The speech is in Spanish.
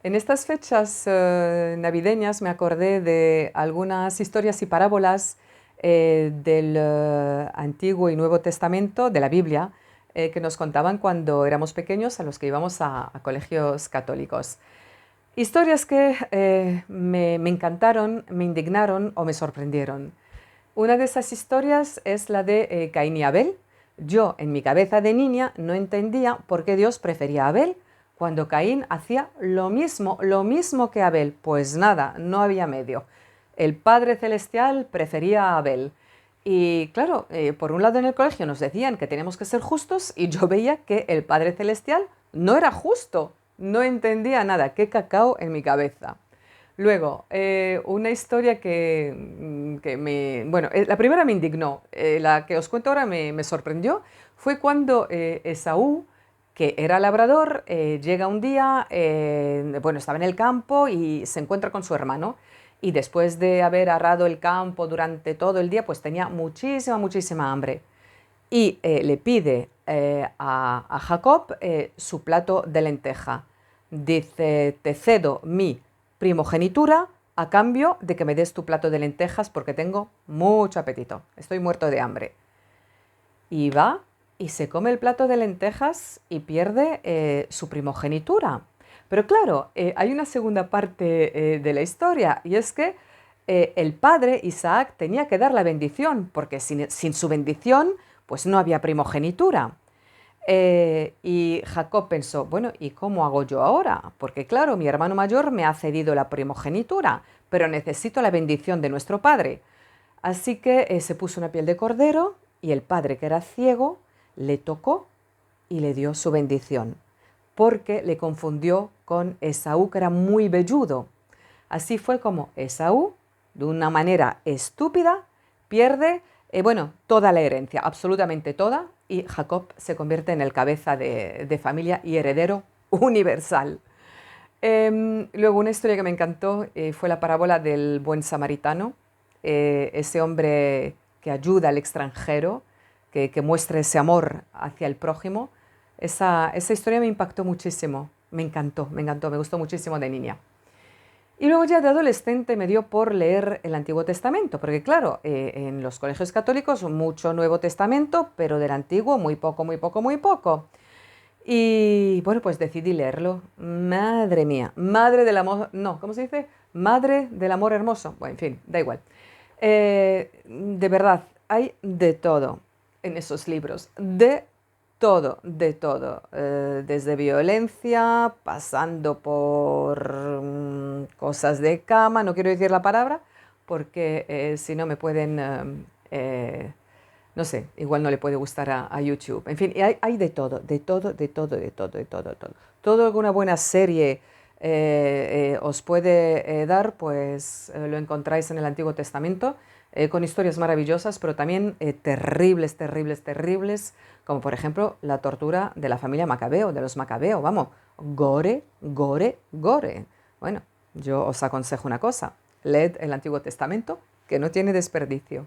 En estas fechas navideñas me acordé de algunas historias y parábolas del Antiguo y Nuevo Testamento, de la Biblia, que nos contaban cuando éramos pequeños a los que íbamos a colegios católicos. Historias que me encantaron, me indignaron o me sorprendieron. Una de esas historias es la de Caín y Abel. Yo, en mi cabeza de niña, no entendía por qué Dios prefería a Abel cuando Caín hacía lo mismo que Abel. Pues nada, no había medio. El Padre Celestial prefería a Abel. Y claro, por un lado en el colegio nos decían que teníamos que ser justos y yo veía que el Padre Celestial no era justo. No entendía nada. Qué cacao en mi cabeza. Luego, una historia bueno, la primera me indignó, la que os cuento ahora me sorprendió, fue cuando Esaú, que era labrador, llega un día, bueno, estaba en el campo y se encuentra con su hermano. Y después de haber arado el campo durante todo el día, pues tenía muchísima hambre. Y le pide a Jacob su plato de lenteja. Dice, te cedo mi primogenitura a cambio de que me des tu plato de lentejas porque tengo mucho apetito, estoy muerto de hambre. Y va y se come el plato de lentejas y pierde su primogenitura. Pero claro, hay una segunda parte de la historia y es que el padre Isaac tenía que dar la bendición porque sin su bendición pues no había primogenitura. Y Jacob pensó, bueno, ¿y cómo hago yo ahora? Porque claro, mi hermano mayor me ha cedido la primogenitura, pero necesito la bendición de nuestro padre. Así que se puso una piel de cordero y el padre, que era ciego, le tocó y le dio su bendición, porque le confundió con Esaú, que era muy velludo. Así fue como Esaú, de una manera estúpida, pierde, bueno, toda la herencia, absolutamente toda, y Jacob se convierte en el cabeza de familia y heredero universal. Luego una historia que me encantó fue la parábola del buen samaritano, ese hombre que ayuda al extranjero, que muestra ese amor hacia el prójimo. Esa historia me impactó muchísimo, me encantó, me gustó muchísimo de niña. Y luego ya de adolescente me dio por leer el Antiguo Testamento, porque claro, en los colegios católicos mucho Nuevo Testamento, pero del Antiguo muy poco, muy poco, muy poco. Y bueno, pues decidí leerlo. Madre mía, madre del amor, no, ¿cómo se dice? Madre del amor hermoso. Bueno, en fin, da igual. De verdad, hay de todo en esos libros, de todo, desde violencia, pasando por cosas de cama, no quiero decir la palabra, porque si no me pueden, no sé, igual no le puede gustar a YouTube. En fin, hay de todo, de todo, de todo, de todo, de todo, de todo. Todo alguna buena serie os puede dar, pues lo encontráis en el Antiguo Testamento, con historias maravillosas, pero también terribles, terribles, terribles, como por ejemplo la tortura de la familia Macabeo, de los Macabeo, vamos, gore, gore, gore. Bueno, yo os aconsejo una cosa, leed el Antiguo Testamento, que no tiene desperdicio.